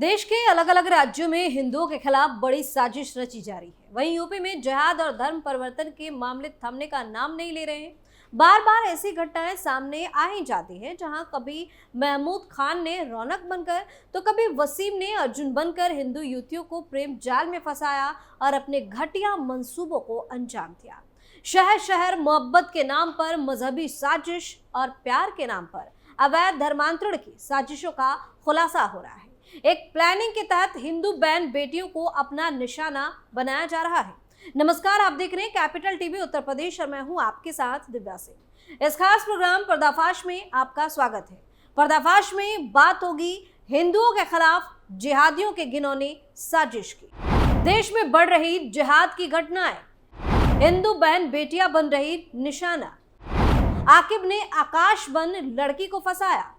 देश के अलग अलग राज्यों में हिंदुओं के खिलाफ बड़ी साजिश रची जा रही है। वहीं यूपी में जिहाद और धर्म परिवर्तन के मामले थमने का नाम नहीं ले रहे हैं। बार बार ऐसी घटनाएं सामने आ ही जाती हैं, जहां कभी महमूद खान ने रौनक बनकर तो कभी वसीम ने अर्जुन बनकर हिंदू युवतियों को प्रेम जाल में फंसाया और अपने घटिया मंसूबों को अंजाम दिया। शहर शहर मोहब्बत के नाम पर मजहबी साजिश और प्यार के नाम पर अवैध धर्मांतरण की साजिशों का खुलासा हो रहा है। एक प्लानिंग के तहत हिंदू बहन बेटियों को अपना निशाना बनाया जा रहा है। नमस्कार, आप देख रहे हैं कैपिटल टीवी उत्तर प्रदेश और मैं हूं आपके साथ दिव्या सिंह। इस खास प्रोग्राम पर्दाफाश में आपका स्वागत है। पर्दाफाश में बात होगी हिंदुओं के खिलाफ जिहादियों के घिनौने साजिश की। देश में बढ़ रही जिहाद की घटनाएं, हिंदू बहन बेटियां बन रही निशाना। आकिब ने आकाश बन लड़की को फंसाया,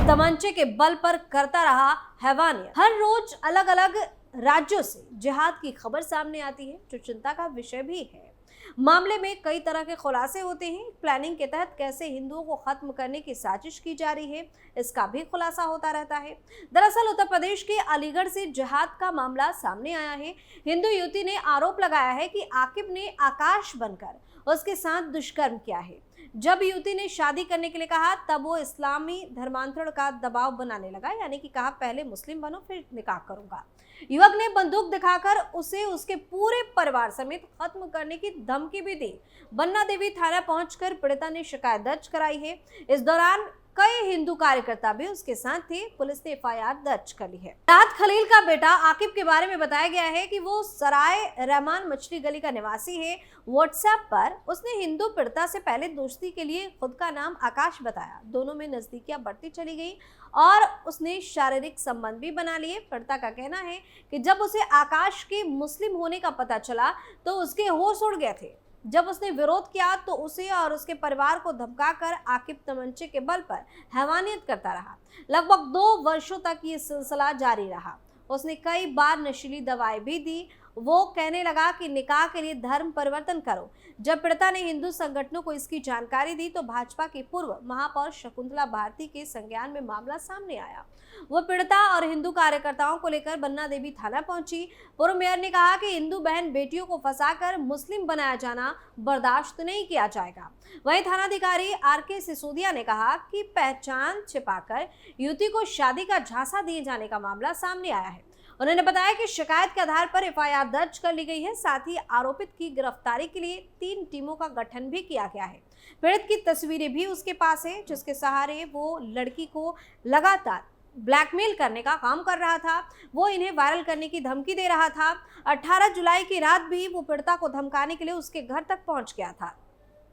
तमंचे के बल पर करता रहा हैवानियत। हर रोज अलग अलग राज्यों से जिहाद की खबर सामने आती है, जो चिंता का विषय भी है। मामले में कई तरह के खुलासे होते हैं। प्लानिंग के तहत कैसे हिंदुओं को खत्म करने की साजिश की जा रही है, इसका भी खुलासा होता रहता है। दरअसल उत्तर प्रदेश के अलीगढ़ से जिहाद का मामला सामने आया है। हिंदू युवती ने आरोप लगाया है कि आकिब ने आकाश बनकर उसके साथ दुष्कर्म किया है। जब युवती ने शादी करने के लिए कहा, तब वो इस्लामी धर्मांतरण का दबाव बनाने लगा, यानी कि कहा पहले मुस्लिम बनो फिर निकाह करूंगा। युवक ने बंदूक दिखाकर उसे उसके पूरे परिवार समेत खत्म करने की धमकी भी दी। बन्ना देवी थाना पहुंचकर पीड़िता ने शिकायत दर्ज कराई है। इस दौरान कई हिंदू कार्यकर्ता भी उसके साथ थे। पुलिस ने एफआईआर दर्ज कर ली है। राहत खलील का बेटा आकिब के बारे में बताया गया है कि वो सराय रहमान मछली गली का निवासी है। व्हाट्सएप पर उसने हिंदू पीड़िता से पहले दोस्ती के लिए खुद का नाम आकाश बताया। दोनों में नजदीकियां बढ़ती चली गई और उसने शारीरिक संबंध भी बना लिए। पीड़िता का कहना है कि जब उसे आकाश के मुस्लिम होने का पता चला तो उसके होश उड़ गए थे। जब उसने विरोध किया तो उसे और उसके परिवार को धमकाकर आकिब तमंचे के बल पर हैवानियत करता रहा। लगभग 2 वर्षों तक ये सिलसिला जारी रहा। उसने कई बार नशीली दवाएं भी दी। वो कहने लगा कि निकाह के लिए धर्म परिवर्तन करो। जब पीड़िता ने हिंदू संगठनों को इसकी जानकारी दी तो भाजपा की पूर्व महापौर शकुंतला भारती के संज्ञान में मामला सामने आया। वो पीड़िता और हिंदू कार्यकर्ताओं को लेकर बन्ना देवी थाना पहुंची। पूर्व मेयर ने कहा कि हिंदू बहन बेटियों को फंसाकर मुस्लिम बनाया जाना बर्दाश्त नहीं किया जाएगा। वहीं थानाधिकारी आरके सिसोदिया ने कहा कि पहचान छिपाकर युवती को शादी का झांसा दिए जाने का मामला सामने आया है। उन्होंने बताया कि शिकायत के आधार पर एफआईआर दर्ज कर ली गई है। साथ ही आरोपित की गिरफ्तारी के लिए 3 टीमों का गठन भी किया गया है। पीड़ित की तस्वीरें भी उसके पास है, जिसके सहारे वो लड़की को लगातार ब्लैकमेल करने का काम कर रहा था। वो इन्हें वायरल करने की धमकी दे रहा था। 18 जुलाई की रात भी वो पीड़िता को धमकाने के लिए उसके घर तक पहुंच गया था।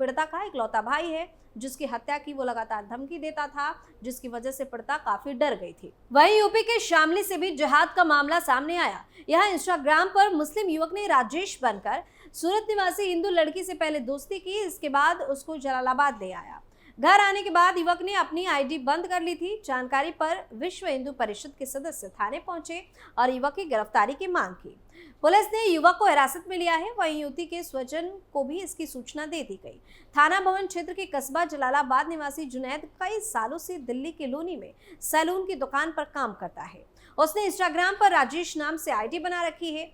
पीड़िता का इकलौता भाई है, जिसकी हत्या की वो लगातार धमकी देता था, जिसकी वजह से पीड़िता काफी डर गई थी। वहीं यूपी के शामली से भी जिहाद का मामला सामने आया। यहाँ इंस्टाग्राम पर मुस्लिम युवक ने राजेश बनकर सूरत निवासी हिंदू लड़की से पहले दोस्ती की। इसके बाद उसको जलालाबाद ले आया। घर आने के बाद युवक ने अपनी आईडी बंद कर ली थी। जानकारी पर विश्व हिंदू परिषद के सदस्य थाने पहुंचे और युवक की गिरफ्तारी की मांग की। पुलिस ने युवक को हिरासत में लिया है। वहीं युवती के स्वजन को भी इसकी सूचना दे दी गई। थाना भवन क्षेत्र के कस्बा जलालाबाद निवासी जुनैद कई सालों से दिल्ली के लोनी में सैलून की दुकान पर काम करता है। उसने इंस्टाग्राम पर राजेश नाम से आईडी बना रखी है।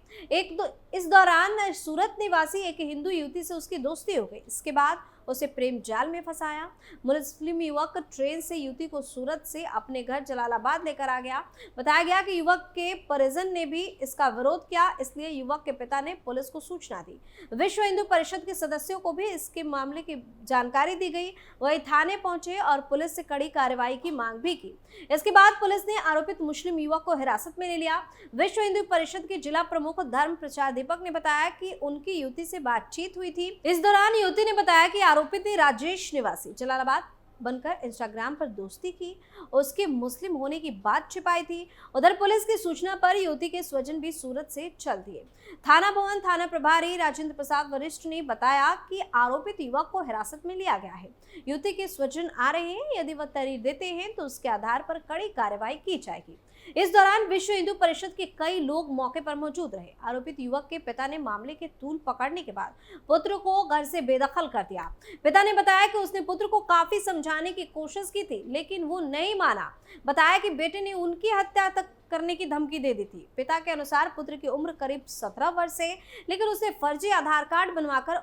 इस दौरान सूरत निवासी एक हिंदू युवती से उसकी दोस्ती हो गई। इसके बाद उसे प्रेम जाल में फंसाया। मुस्लिम युवक ट्रेन से युवती को सूरत से अपने घर जलालाबाद लेकर आ गया। बताया गया कि युवक के परिजन ने भी इसका विरोध किया, इसलिए युवक के पिता ने पुलिस को सूचना दी। विश्व हिंदू परिषद के सदस्यों को भी इसके मामले की जानकारी दी गई। वही थाने पहुंचे और पुलिस से कड़ी कार्रवाई की मांग भी की। इसके बाद पुलिस ने आरोपित मुस्लिम युवक को हिरासत में ले लिया। विश्व हिंदू परिषद के जिला प्रमुख धर्म प्रचार दीपक ने बताया कि उनकी युवती से बातचीत हुई थी। इस दौरान युवती ने बताया कि आरोपित ने राजेश निवासी जलालाबाद बनकर इंस्टाग्राम पर दोस्ती की, उसके मुस्लिम होने की बात छिपाई थी। उधर पुलिस की सूचना पर युवती के स्वजन भी सूरत से चल दिए। थाना भवन थाना प्रभारी राजेंद्र प्रसाद वरिष्ठ ने बताया कि आरोपित युवक को हिरासत में लिया गया है। युवती के स्वजन आ रहे हैं, यदि वह तहरीर देते हैं तो उसके आधार पर कड़ी कार्रवाई की जाएगी। इस दौरान विश्व हिंदू परिषद के कई लोग मौके पर मौजूद रहे। आरोपित युवक के पिता ने मामले के तूल पकड़ने के बाद पुत्र को घर से बेदखल कर दिया। पिता ने बताया कि उसने पुत्र को काफी समझाया समझाने की कोशिश की थी, लेकिन वो नहीं माना। बताया कि बेटे ने उनकी हत्या तक करने की धमकी दे दी थी। पिता के अनुसार पुत्र की उम्र करीब 17 वर्ष है, लेकिन उसने फर्जी आधार कार्ड बनवाकर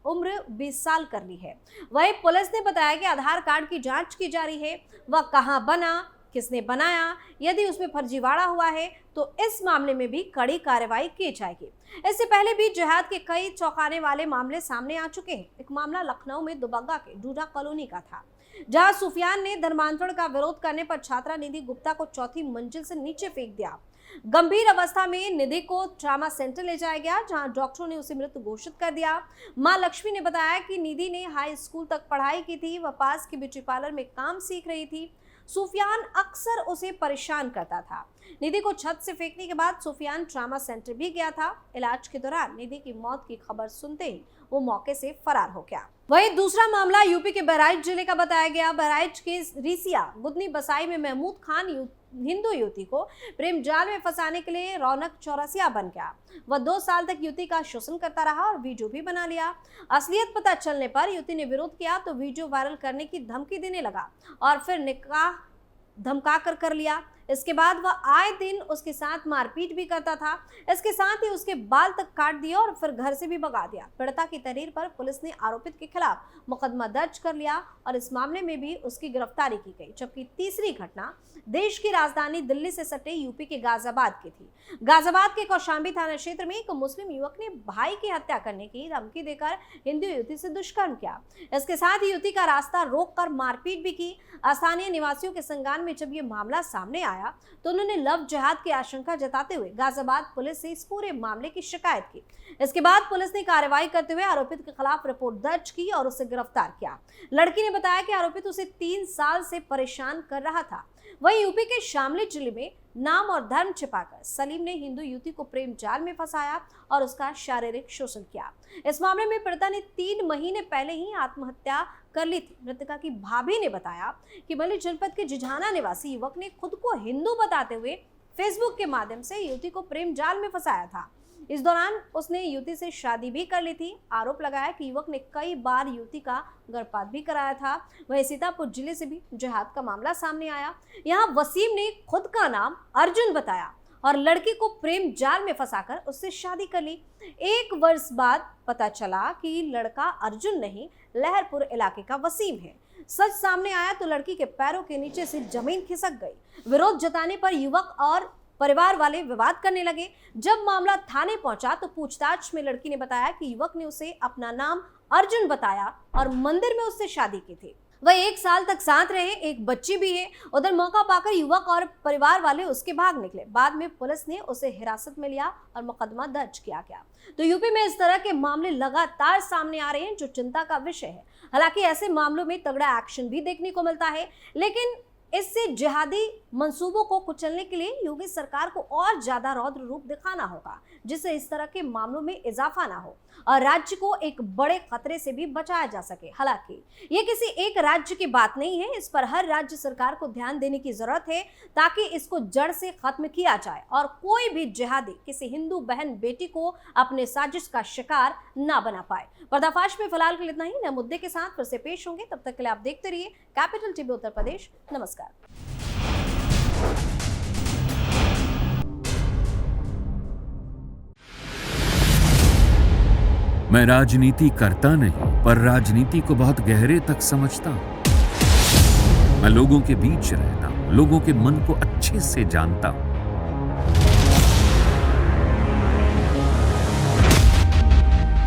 उम्र 20 साल कर ली है। वहीं पुलिस ने बताया कि आधार कार्ड की जांच की जा रही है। वह कहां बना, किसने बनाया, यदि उसमें फर्जीवाड़ा हुआ है तो इस मामले में भी कड़ी कार्रवाई की जाएगी। इससे पहले भी जिहाद के कई चौंकाने वाले मामले सामने आ चुके हैं। एक मामला लखनऊ में दुबग्गा के डूडा कॉलोनी का था, जहां सुफियान ने धर्मांतरण का विरोध करने पर छात्रा निधि गुप्ता को चौथी मंजिल से नीचे फेंक दिया। गंभीर अवस्था में निधि को ट्रामा सेंटर ले जाया गया, जहां डॉक्टरों ने उसे मृत घोषित कर दिया। मां लक्ष्मी ने बताया कि निधि ने हाई स्कूल तक पढ़ाई की थी। वह पास की ब्यूटी पार्लर में काम सीख रही थी। सुफियान अक्सर उसे परेशान करता था। निधि को छत से फेंकने के बाद सुफियान ट्रामा सेंटर भी गया था। इलाज के दौरान निधि की मौत की खबर सुनते ही वो मौके से फरार हो गया। वहीं दूसरा मामला यूपी के बहराइच जिले का बताया गया। बहराइच के रिसिया गुदनी बसाई में महमूद खान हिंदू युवती को प्रेम जाल में फंसाने के लिए रौनक चौरसिया बन गया। वह 2 साल तक युवती का शोषण करता रहा और वीडियो भी बना लिया। असलियत पता चलने पर युवती ने विरोध किया तो वीडियो वायरल करने की धमकी देने लगा और फिर निकाह धमका कर लिया। इसके बाद वह आए दिन उसके साथ मारपीट भी करता था। इसके साथ ही उसके बाल तक काट दिए और फिर घर से भी भगा दिया। पीड़िता की तहरीर पर पुलिस ने आरोपित के खिलाफ मुकदमा दर्ज कर लिया और इस मामले में भी उसकी गिरफ्तारी की गई। जबकि तीसरी घटना देश की राजधानी दिल्ली से सटे यूपी के गाजियाबाद की थी। गाजियाबाद के कौशाम्बी थाना क्षेत्र में एक मुस्लिम युवक ने भाई की हत्या करने की धमकी देकर हिंदू युवती से दुष्कर्म किया। इसके साथ ही युवती का रास्ता रोककर मारपीट भी की। स्थानीय निवासियों के संज्ञान में जब ये मामला सामने आया तो उन्होंने लव जिहाद की आशंका जताते हुए गाजियाबाद पुलिस से इस पूरे मामले की शिकायत की। इसके बाद पुलिस ने कार्रवाई करते हुए आरोपित के खिलाफ रिपोर्ट दर्ज की और उसे गिरफ्तार किया। लड़की ने बताया कि आरोपित उसे 3 साल से परेशान कर रहा था। वहीं यूपी के शामली जिले में नाम और धर्म छिपाकर सलीम ने हिंदू युवती को प्रेम जाल में फंसाया और उसका शारीरिक शोषण किया। इस मामले में पीड़िता ने 3 महीने पहले ही आत्महत्या कर ली थी। मृतका की भाभी ने बताया कि बली जनपद के जिझाना निवासी युवक ने खुद को हिंदू बताते हुए फेसबुक के माध्यम से युवती को प्रेम जाल में फंसाया था। इस दौरान उसने युवती से शादी भी कर ली थी। आरोप लगाया कि युवक ने कई बार युवती का गर्भपात भी कराया था। वहीं सीतापुर जिले से भी जिहाद का मामला सामने आया। यहाँ वसीम ने खुद का नाम अर्जुन बताया और लड़की को प्रेम जाल में फंसाकर उससे शादी कर ली। 1 वर्ष बाद पता चला कि लड़का अर्जुन नहीं, लहरपुर इलाके का वसीम है। सच सामने आया तो लड़की के पैरों के नीचे से जमीन खिसक गई। विरोध जताने पर युवक और परिवार वाले विवाद करने लगे। जब मामला थाने पहुंचा तो पूछताछ में लड़की ने बताया कि युवक ने उसे अपना नाम अर्जुन बताया और मंदिर में उससे शादी की थी। वह 1 साल तक साथ रहे, एक बच्ची भी है। उधर मौका पाकर युवक और परिवार वाले उसके भाग निकले। बाद में पुलिस ने उसे हिरासत में लिया और मुकदमा दर्ज किया गया। तो यूपी में इस तरह के मामले लगातार सामने आ रहे हैं, जो चिंता का विषय है। हालांकि ऐसे मामलों में तगड़ा एक्शन भी देखने को मिलता है, लेकिन इससे जिहादी मंसूबों को कुचलने के लिए योगी सरकार को और ज्यादा रौद्र रूप दिखाना होगा, जिससे इस तरह के मामलों में इजाफा ना हो और राज्य को एक बड़े खतरे से भी बचाया जा सके। हालांकि ये किसी एक राज्य की बात नहीं है, इस पर हर राज्य सरकार को ध्यान देने की जरूरत है ताकि इसको जड़ से खत्म किया जाए और कोई भी जिहादी किसी हिंदू बहन बेटी को अपने साजिश का शिकार ना बना पाए। पर्दाफाश में फिलहाल के लिए इतना ही। नए मुद्दे के साथ फिर से पेश होंगे, तब तक के लिए आप देखते रहिए कैपिटल टीवी उत्तर प्रदेश। नमस्कार। मैं राजनीति करता नहीं, पर राजनीति को बहुत गहरे तक समझता हूं। मैं लोगों के बीच रहता हूं, लोगों के मन को अच्छे से जानता हूं।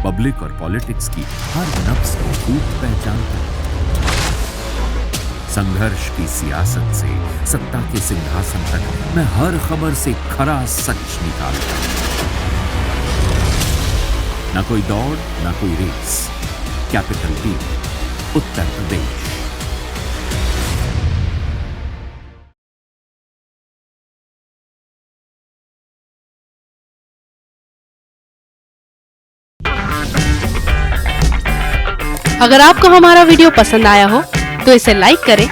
पब्लिक और पॉलिटिक्स की हर नब्ज को खूब पहचानता हूं। संघर्ष की सियासत से सत्ता के सिंहासन तक मैं हर खबर से खरा सच निकालता हूं। ना कोई दौड़, ना कोई race. Capital TV, Uttar Pradesh. अगर आपको हमारा वीडियो पसंद आया हो तो इसे लाइक करें,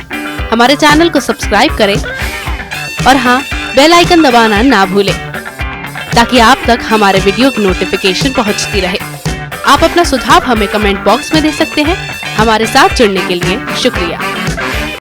हमारे चैनल को सब्सक्राइब करें और हाँ, बेल आइकन दबाना ना भूलें ताकि आप तक हमारे वीडियो की नोटिफिकेशन पहुंचती रहे। आप अपना सुझाव हमें कमेंट बॉक्स में दे सकते हैं। हमारे साथ जुड़ने के लिए शुक्रिया।